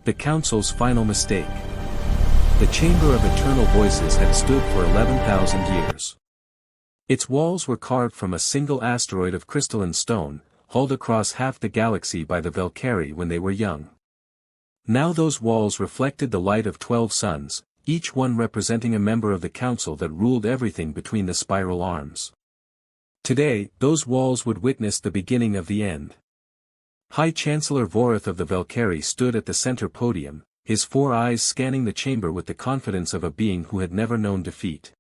The Council's final mistake. The Chamber of Eternal Voices had stood for 11,000 years. Its walls were carved from a single asteroid of crystalline stone, hauled across half the galaxy by the Valkyrie when they were young. Now those walls reflected the light of 12 suns, each one representing a member of the Council that ruled everything between the spiral arms. Today, those walls would witness the beginning of the end. High Chancellor Vorith of the Valkyrie stood at the center podium, his 4 eyes scanning the chamber with the confidence of a being who had never known defeat.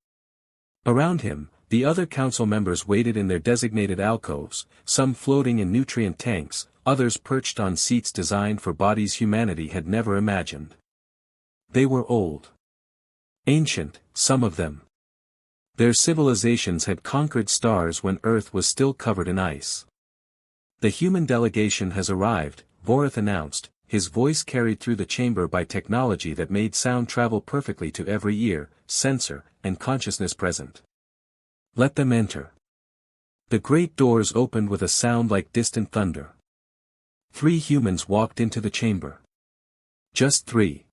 Around him, the other council members waited in their designated alcoves, some floating in nutrient tanks, others perched on seats designed for bodies humanity had never imagined. They were old. Ancient, some of them. Their civilizations had conquered stars when Earth was still covered in ice. The human delegation has arrived, Vorith announced, his voice carried through the chamber by technology that made sound travel perfectly to every ear, sensor, and consciousness present. Let them enter. The great doors opened with a sound like distant thunder. 3 humans walked into the chamber. Just 3.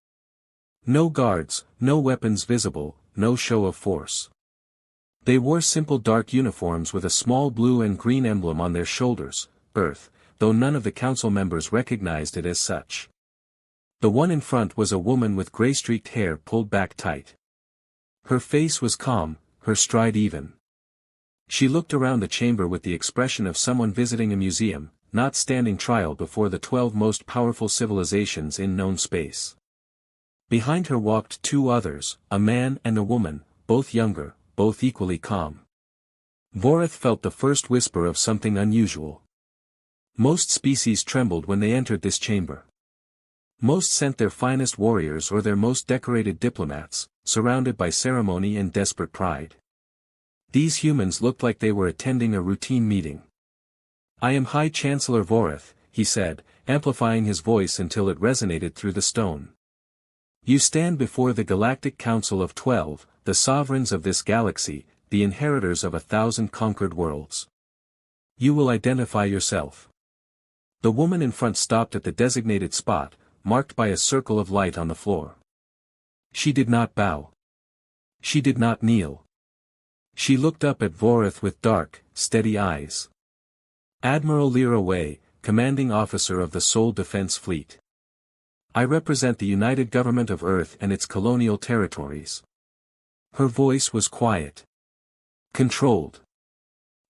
No guards, no weapons visible, no show of force. They wore simple dark uniforms with a small blue and green emblem on their shoulders, Earth, though none of the council members recognized it as such. The one in front was a woman with gray-streaked hair pulled back tight. Her face was calm, her stride even. She looked around the chamber with the expression of someone visiting a museum, not standing trial before the 12 most powerful civilizations in known space. Behind her walked 2 others, a man and a woman, both younger, both equally calm. Vorith felt the first whisper of something unusual. Most species trembled when they entered this chamber. Most sent their finest warriors or their most decorated diplomats, surrounded by ceremony and desperate pride. These humans looked like they were attending a routine meeting. "I am High Chancellor Vorith," he said, amplifying his voice until it resonated through the stone. "You stand before the Galactic Council of 12, the sovereigns of this galaxy, the inheritors of 1,000 conquered worlds. You will identify yourself." The woman in front stopped at the designated spot, marked by a circle of light on the floor. She did not bow. She did not kneel. She looked up at Vorith with dark, steady eyes. "Admiral Lyra Way, commanding officer of the Sol Defense Fleet. I represent the United Government of Earth and its colonial territories." Her voice was quiet. Controlled.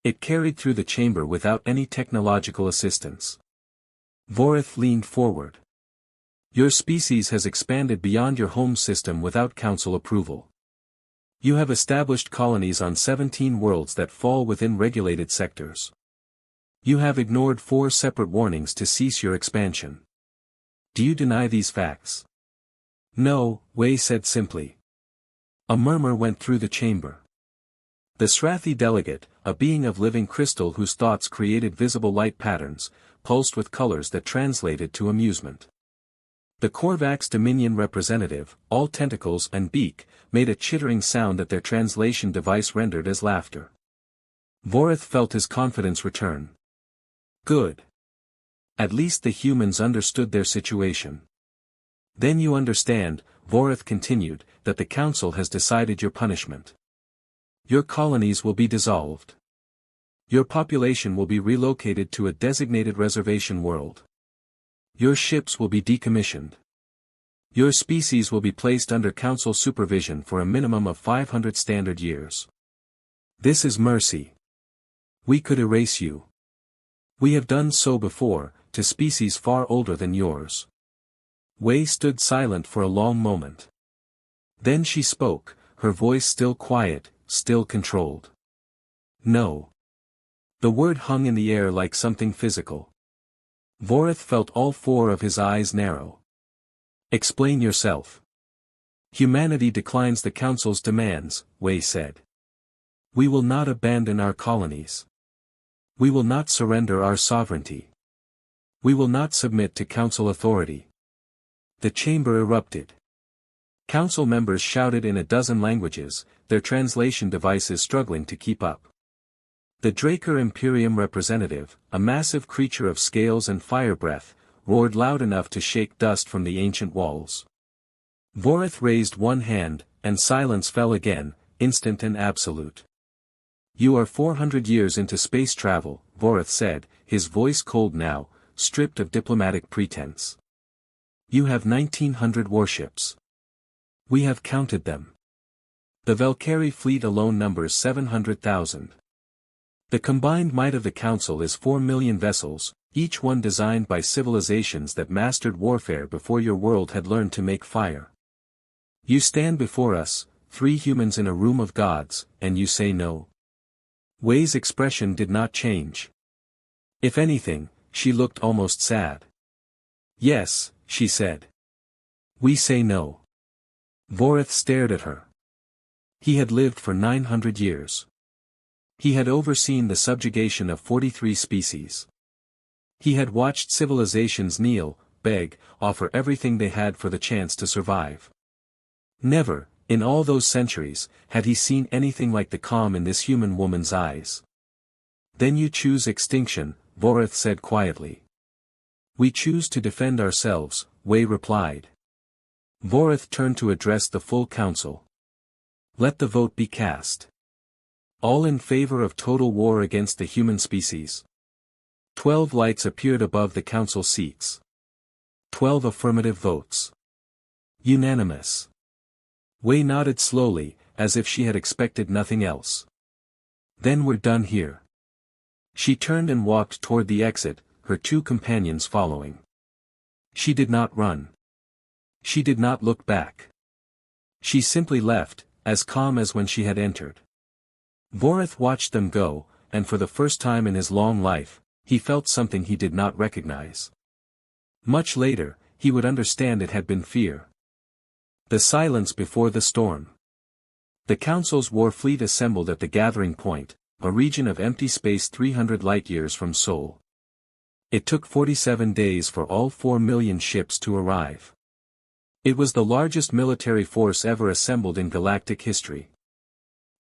It carried through the chamber without any technological assistance. Vorith leaned forward. "Your species has expanded beyond your home system without council approval. You have established colonies on 17 worlds that fall within regulated sectors. You have ignored 4 separate warnings to cease your expansion. Do you deny these facts?" "No," Wei said simply. A murmur went through the chamber. The Srathi delegate, a being of living crystal whose thoughts created visible light patterns, pulsed with colors that translated to amusement. The Korvax Dominion representative, all tentacles and beak, made a chittering sound that their translation device rendered as laughter. Vorith felt his confidence return. Good. At least the humans understood their situation. "Then you understand," Vorith continued, "that the Council has decided your punishment. Your colonies will be dissolved. Your population will be relocated to a designated reservation world. Your ships will be decommissioned. Your species will be placed under Council supervision for a minimum of 500 standard years. This is mercy. We could erase you. We have done so before, to species far older than yours." Wei stood silent for a long moment. Then she spoke, her voice still quiet, still controlled. "No." The word hung in the air like something physical. Vorith felt all 4 of his eyes narrow. "Explain yourself." "Humanity declines the Council's demands," Wei said. "We will not abandon our colonies. We will not surrender our sovereignty. We will not submit to Council authority." The chamber erupted. Council members shouted in a dozen languages, their translation devices struggling to keep up. The Draker Imperium representative, a massive creature of scales and fire breath, roared loud enough to shake dust from the ancient walls. Vorith raised one hand, and silence fell again, instant and absolute. "You are 400 years into space travel," Vorith said, his voice cold now, stripped of diplomatic pretense. "You have 1,900 warships. We have counted them. The Valkyrie fleet alone numbers 700,000. The combined might of the Council is 4 million vessels, each one designed by civilizations that mastered warfare before your world had learned to make fire. You stand before us, 3 humans in a room of gods, and you say no." Wei's expression did not change. If anything, she looked almost sad. "Yes," she said. "We say no." Vorith stared at her. He had lived for 900 years. He had overseen the subjugation of 43 species. He had watched civilizations kneel, beg, offer everything they had for the chance to survive. Never, in all those centuries, had he seen anything like the calm in this human woman's eyes. "Then you choose extinction," Vorith said quietly. "We choose to defend ourselves," Wei replied. Vorith turned to address the full council. "Let the vote be cast. All in favor of total war against the human species." 12 lights appeared above the council seats. 12 affirmative votes. Unanimous. Wei nodded slowly, as if she had expected nothing else. "Then we're done here." She turned and walked toward the exit, her 2 companions following. She did not run. She did not look back. She simply left, as calm as when she had entered. Vorith watched them go, and for the first time in his long life, he felt something he did not recognize. Much later, he would understand it had been fear. The silence before the storm. The Council's war fleet assembled at the gathering point, a region of empty space 300 light-years from Sol. It took 47 days for all 4 million ships to arrive. It was the largest military force ever assembled in galactic history.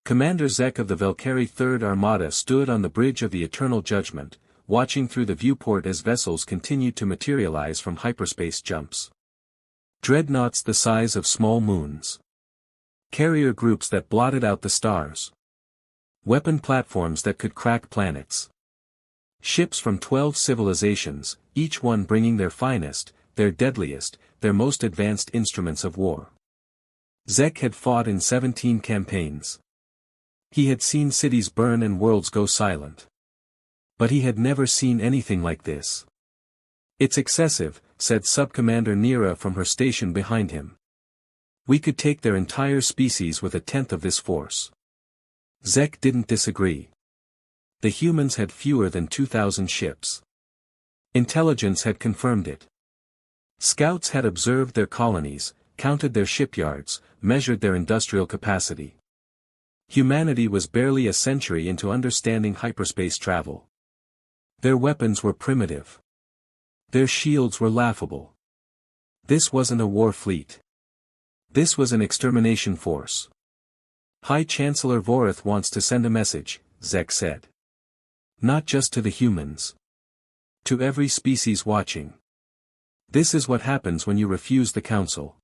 Commander Zek of the Valkyrie Third Armada stood on the bridge of the Eternal Judgment, watching through the viewport as vessels continued to materialize from hyperspace jumps. Dreadnoughts the size of small moons. Carrier groups that blotted out the stars. Weapon platforms that could crack planets. Ships from 12 civilizations, each one bringing their finest, their deadliest, their most advanced instruments of war. Zek had fought in 17 campaigns. He had seen cities burn and worlds go silent. But he had never seen anything like this. "It's excessive," said Subcommander Nira from her station behind him. "We could take their entire species with 1/10 of this force." Zek didn't disagree. The humans had fewer than 2,000 ships. Intelligence had confirmed it. Scouts had observed their colonies, counted their shipyards, measured their industrial capacity. Humanity was barely a century into understanding hyperspace travel. Their weapons were primitive. Their shields were laughable. This wasn't a war fleet. This was an extermination force. "High Chancellor Vorith wants to send a message," Zek said. "Not just to the humans. To every species watching. This is what happens when you refuse the Council."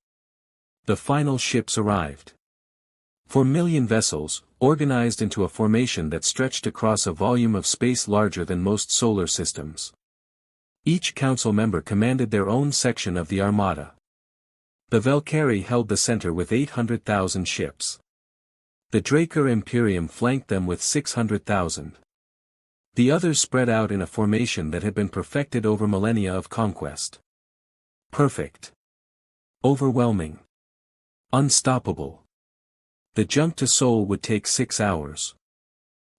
The final ships arrived. 4 million vessels, organized into a formation that stretched across a volume of space larger than most solar systems. Each council member commanded their own section of the armada. The Valkyrie held the center with 800,000 ships. The Draker Imperium flanked them with 600,000. The others spread out in a formation that had been perfected over millennia of conquest. Perfect. Overwhelming. Unstoppable. The jump to Sol would take 6 hours.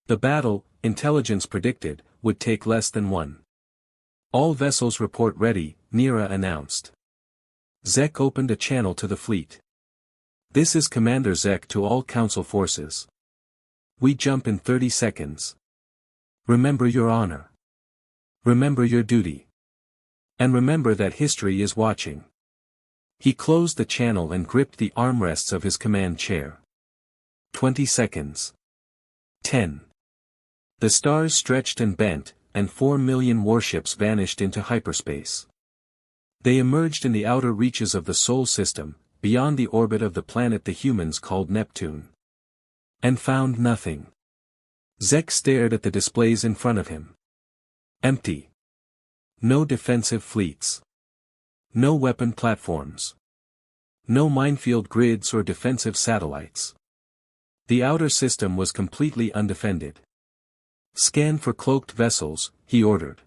The battle, intelligence predicted, would take less than 1. "All vessels report ready," Nira announced. Zek opened a channel to the fleet. "This is Commander Zek to all Council forces. We jump in 30 seconds. Remember your honor. Remember your duty. And remember that history is watching." He closed the channel and gripped the armrests of his command chair. 20 seconds. 10. The stars stretched and bent, and 4 million warships vanished into hyperspace. They emerged in the outer reaches of the Sol system, beyond the orbit of the planet the humans called Neptune. And found nothing. Zek stared at the displays in front of him. Empty. No defensive fleets. No weapon platforms. No minefield grids or defensive satellites. The outer system was completely undefended. Scan for cloaked vessels, he ordered.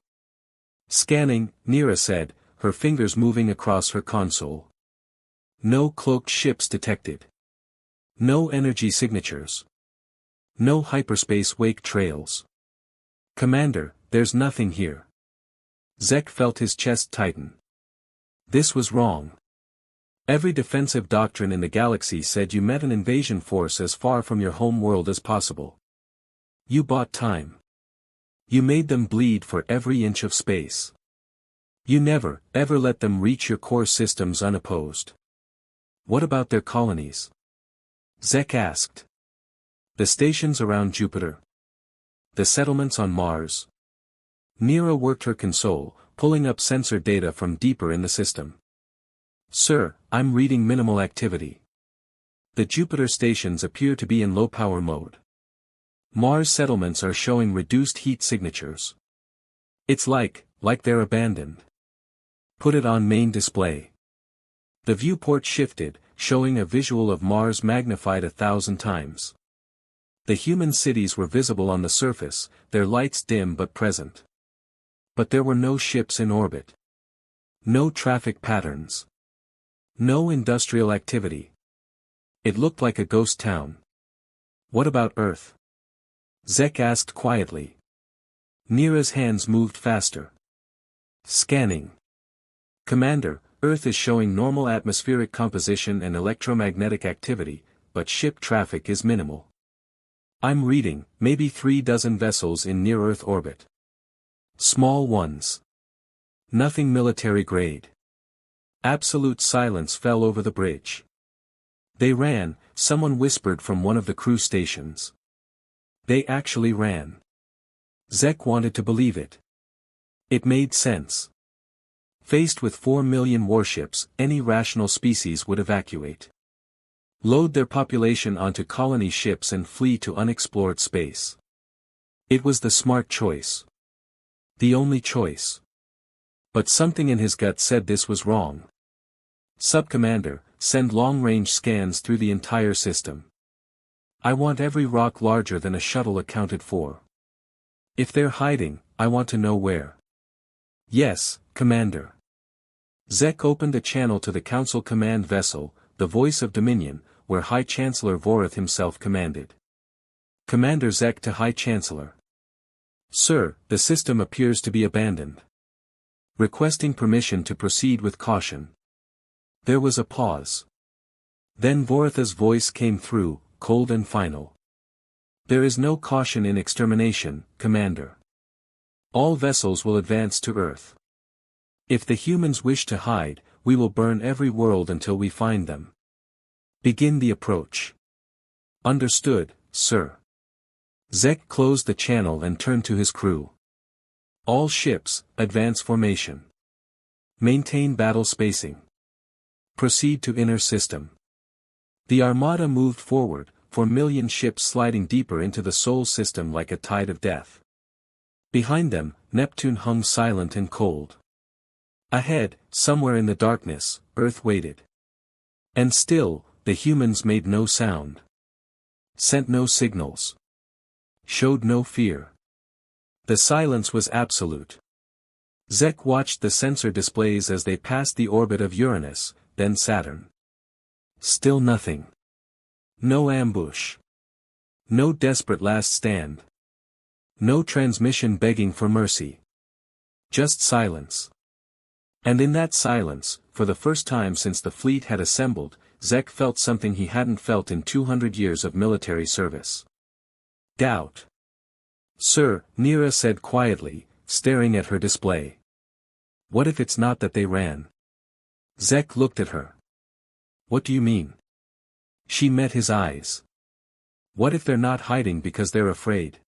Scanning, Nira said, her fingers moving across her console. No cloaked ships detected. No energy signatures. No hyperspace wake trails. Commander, there's nothing here. Zek felt his chest tighten. This was wrong. Every defensive doctrine in the galaxy said you met an invasion force as far from your home world as possible. You bought time. You made them bleed for every inch of space. You never, ever let them reach your core systems unopposed. What about their colonies? Zek asked. The stations around Jupiter. The settlements on Mars. Nira worked her console, pulling up sensor data from deeper in the system. Sir, I'm reading minimal activity. The Jupiter stations appear to be in low-power mode. Mars settlements are showing reduced heat signatures. It's like they're abandoned. Put it on main display. The viewport shifted, showing a visual of Mars magnified 1,000 times. The human cities were visible on the surface, their lights dim but present. But there were no ships in orbit. No traffic patterns. No industrial activity. It looked like a ghost town. What about Earth? Zek asked quietly. Nira's hands moved faster. Scanning. Commander, Earth is showing normal atmospheric composition and electromagnetic activity, but ship traffic is minimal. I'm reading, maybe 3 dozen vessels in near-Earth orbit. Small ones. Nothing military grade. Absolute silence fell over the bridge. They ran, someone whispered from one of the crew stations. They actually ran. Zek wanted to believe it. It made sense. Faced with 4 million warships, any rational species would evacuate. Load their population onto colony ships and flee to unexplored space. It was the smart choice. The only choice. But something in his gut said this was wrong. Sub-Commander, send long-range scans through the entire system. I want every rock larger than a shuttle accounted for. If they're hiding, I want to know where. Yes, Commander. Zek opened a channel to the Council Command Vessel, the voice of Dominion, where High Chancellor Vorith himself commanded. Commander Zek to High Chancellor. Sir, the system appears to be abandoned. Requesting permission to proceed with caution. There was a pause. Then Vorith's voice came through, cold and final. There is no caution in extermination, Commander. All vessels will advance to Earth. If the humans wish to hide, we will burn every world until we find them. Begin the approach. Understood, sir. Zek closed the channel and turned to his crew. All ships, advance formation. Maintain battle spacing. Proceed to inner system. The armada moved forward, 4 million ships sliding deeper into the Sol system like a tide of death. Behind them, Neptune hung silent and cold. Ahead, somewhere in the darkness, Earth waited. And still, the humans made no sound. Sent no signals. Showed no fear. The silence was absolute. Zek watched the sensor displays as they passed the orbit of Uranus, then Saturn. Still nothing. No ambush. No desperate last stand. No transmission begging for mercy. Just silence. And in that silence, for the first time since the fleet had assembled, Zek felt something he hadn't felt in 200 years of military service. Doubt. Sir, Nira said quietly, staring at her display. What if it's not that they ran? Zek looked at her. What do you mean? She met his eyes. What if they're not hiding because they're afraid?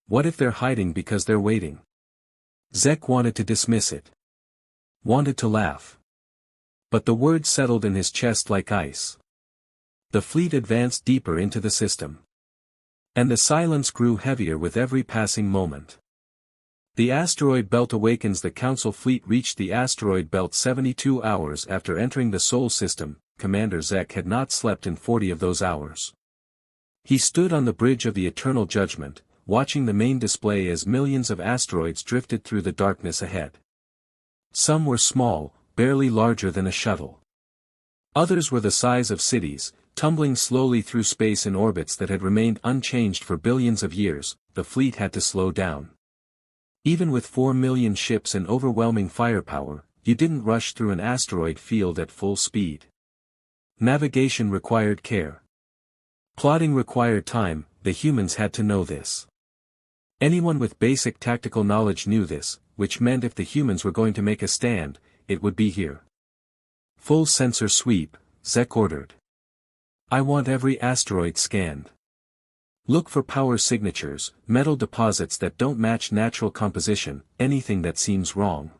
What if they're hiding because they're waiting? Zek wanted to dismiss it. Wanted to laugh. But the words settled in his chest like ice. The fleet advanced deeper into the system. And the silence grew heavier with every passing moment. The asteroid belt awakens. The Council fleet reached the asteroid belt 72 hours after entering the Sol system. Commander Zek had not slept in 40 of those hours. He stood on the bridge of the Eternal Judgment, watching the main display as millions of asteroids drifted through the darkness ahead. Some were small, barely larger than a shuttle. Others were the size of cities, tumbling slowly through space in orbits that had remained unchanged for billions of years. The fleet had to slow down. Even with 4 million ships and overwhelming firepower, you didn't rush through an asteroid field at full speed. Navigation required care. Plotting required time. The humans had to know this. Anyone with basic tactical knowledge knew this, which meant if the humans were going to make a stand, it would be here. Full sensor sweep, Zek ordered. I want every asteroid scanned. Look for power signatures, metal deposits that don't match natural composition, anything that seems wrong.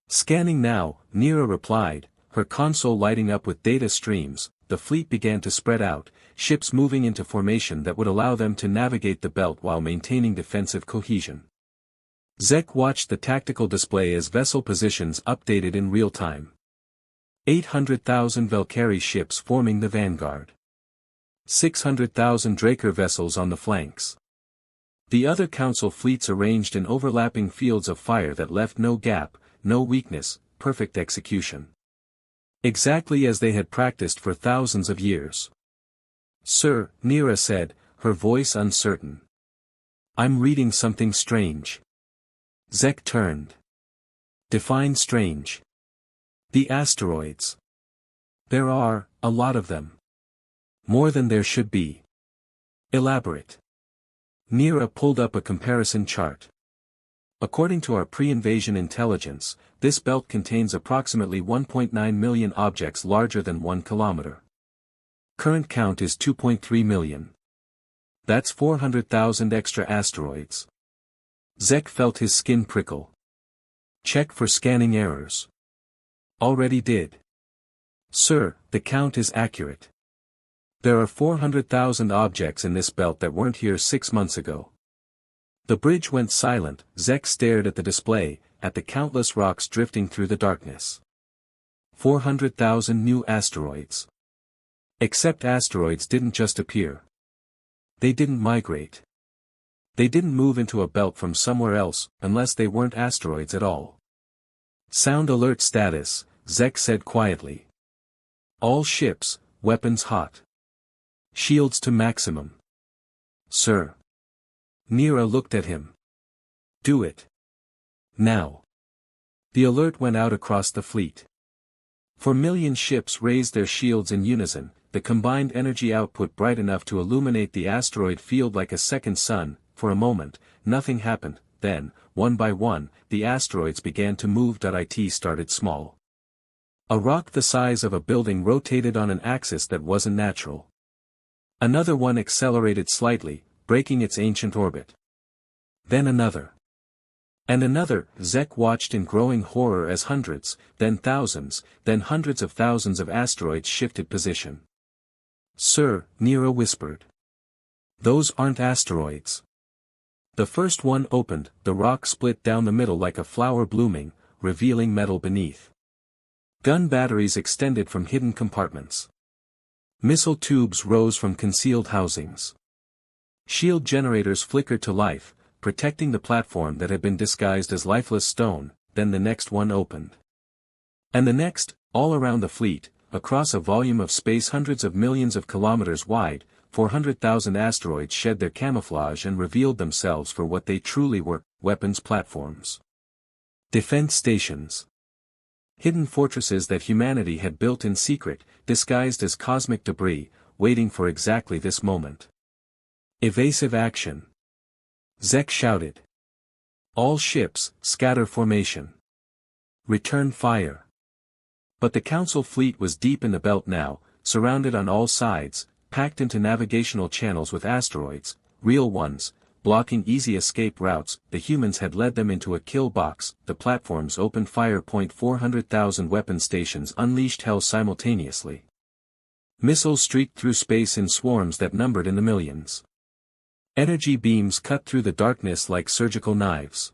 Scanning now, Nira replied, her console lighting up with data streams. The fleet began to spread out, ships moving into formation that would allow them to navigate the belt while maintaining defensive cohesion. Zek watched the tactical display as vessel positions updated in real time. 800,000 Valkyrie ships forming the vanguard. 600,000 Draker vessels on the flanks. The other Council fleets arranged in overlapping fields of fire that left no gap, no weakness, perfect execution. Exactly as they had practiced for thousands of years. Sir, Nira said, her voice uncertain. I'm reading something strange. Zek turned. Define strange. The asteroids. There are, a lot of them. More than there should be. Elaborate. Nira pulled up a comparison chart. According to our pre-invasion intelligence, this belt contains approximately 1.9 million objects larger than 1 kilometer. Current count is 2.3 million. That's 400,000 extra asteroids. Zek felt his skin prickle. Check for scanning errors. Already did. Sir, the count is accurate. There are 400,000 objects in this belt that weren't here 6 months ago. The bridge went silent. Zek stared at the display, at the countless rocks drifting through the darkness. 400,000 new asteroids. Except asteroids didn't just appear. They didn't migrate. They didn't move into a belt from somewhere else, unless they weren't asteroids at all. Sound alert status, Zek said quietly. All ships, weapons hot. Shields to maximum. Sir. Nira looked at him. Do it. Now. The alert went out across the fleet. 4 million ships raised their shields in unison, the combined energy output bright enough to illuminate the asteroid field like a second sun. For a moment, nothing happened, then, one by one, the asteroids began to move. It started small. A rock the size of a building rotated on an axis that wasn't natural. Another one accelerated slightly, breaking its ancient orbit. Then another. And another. Zek watched in growing horror as hundreds, then thousands, then hundreds of thousands of asteroids shifted position. Sir, Nira whispered. Those aren't asteroids. The first one opened, the rock split down the middle like a flower blooming, revealing metal beneath. Gun batteries extended from hidden compartments. Missile tubes rose from concealed housings. Shield generators flickered to life, protecting the platform that had been disguised as lifeless stone. Then the next one opened. And the next, all around the fleet, across a volume of space hundreds of millions of kilometers wide, 400,000 asteroids shed their camouflage and revealed themselves for what they truly were, weapons platforms. Defense stations. Hidden fortresses that humanity had built in secret, disguised as cosmic debris, waiting for exactly this moment. Evasive action. Zek shouted. All ships, scatter formation. Return fire. But the Council fleet was deep in the belt now, surrounded on all sides, packed into navigational channels with asteroids, real ones, blocking easy escape routes. The humans had led them into a kill box. The platforms opened fire. 400,000 weapon stations unleashed hell simultaneously. Missiles streaked through space in swarms that numbered in the millions. Energy beams cut through the darkness like surgical knives.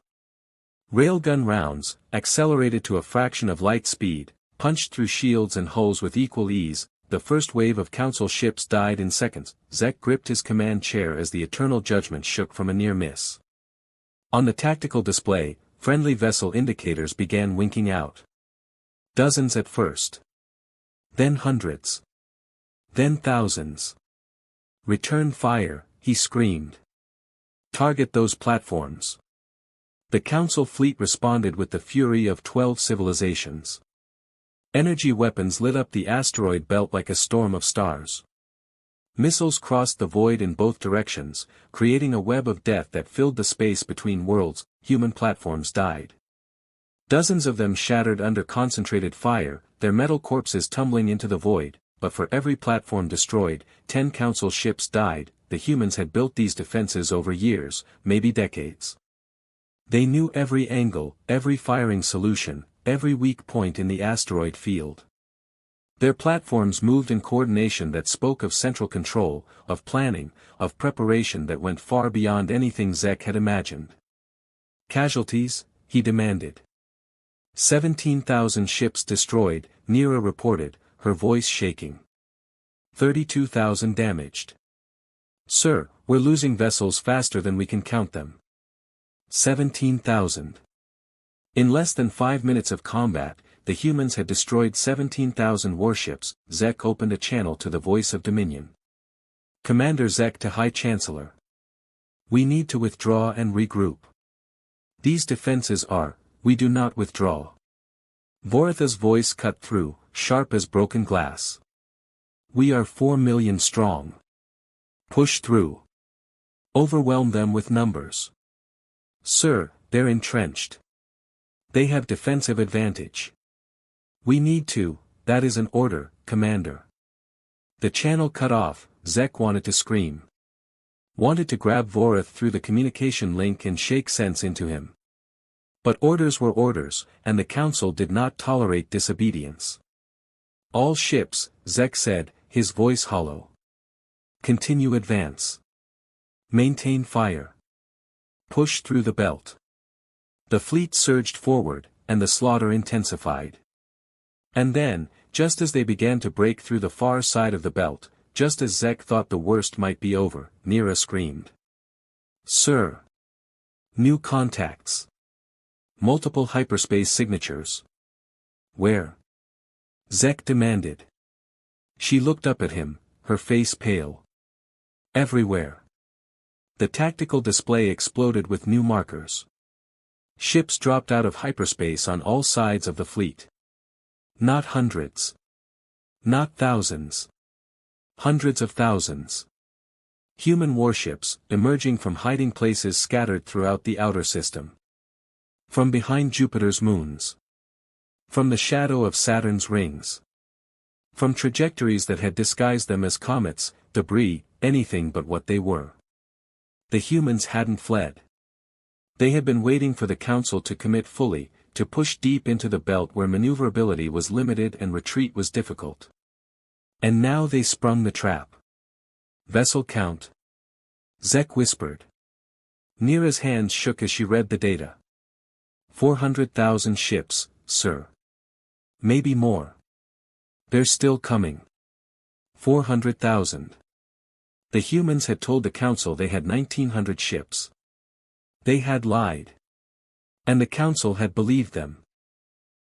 Railgun rounds, accelerated to a fraction of light speed, punched through shields and hulls with equal ease. The first wave of Council ships died in seconds. Zek gripped his command chair as the eternal judgment shook from a near miss. On the tactical display, friendly vessel indicators began winking out. Dozens at first. Then hundreds. Then thousands. Return fire, he screamed. Target those platforms. The Council fleet responded with the fury of 12 civilizations. Energy weapons lit up the asteroid belt like a storm of stars. Missiles crossed the void in both directions, creating a web of death that filled the space between worlds. Human platforms died. Dozens of them shattered under concentrated fire, their metal corpses tumbling into the void, but for every platform destroyed, 10 Council ships died. The humans had built these defenses over years, maybe decades. They knew every angle, every firing solution, every weak point in the asteroid field. Their platforms moved in coordination that spoke of central control, of planning, of preparation that went far beyond anything Zek had imagined. Casualties, he demanded. 17,000 ships destroyed, Nira reported, her voice shaking. 32,000 damaged. Sir, we're losing vessels faster than we can count them. 17,000. In less than 5 minutes of combat, the humans had destroyed 17,000 warships. Zek opened a channel to the voice of Dominion. Commander Zek to High Chancellor. We need to withdraw and regroup. These defenses are, we do not withdraw. Voritha's voice cut through, sharp as broken glass. We are 4 million strong. Push through. Overwhelm them with numbers. Sir, they're entrenched. They have defensive advantage. We need to, that is an order, Commander. The channel cut off. Zek wanted to scream. Wanted to grab Vorith through the communication link and shake sense into him. But orders were orders, and the Council did not tolerate disobedience. All ships, Zek said, his voice hollow. Continue advance. Maintain fire. Push through the belt. The fleet surged forward, and the slaughter intensified. And then, just as they began to break through the far side of the belt, just as Zek thought the worst might be over, Nira screamed. Sir! New contacts. Multiple hyperspace signatures. Where? Zek demanded. She looked up at him, her face pale. Everywhere. The tactical display exploded with new markers. Ships dropped out of hyperspace on all sides of the fleet. Not hundreds. Not thousands. Hundreds of thousands. Human warships, emerging from hiding places scattered throughout the outer system. From behind Jupiter's moons. From the shadow of Saturn's rings. From trajectories that had disguised them as comets, debris, anything but what they were. The humans hadn't fled. They had been waiting for the Council to commit fully, to push deep into the belt where maneuverability was limited and retreat was difficult. And now they sprung the trap. Vessel count. Zek whispered. Nira's hands shook as she read the data. 400,000 ships, sir. Maybe more. They're still coming. 400,000. The humans had told the Council they had 1,900 ships. They had lied. And the Council had believed them.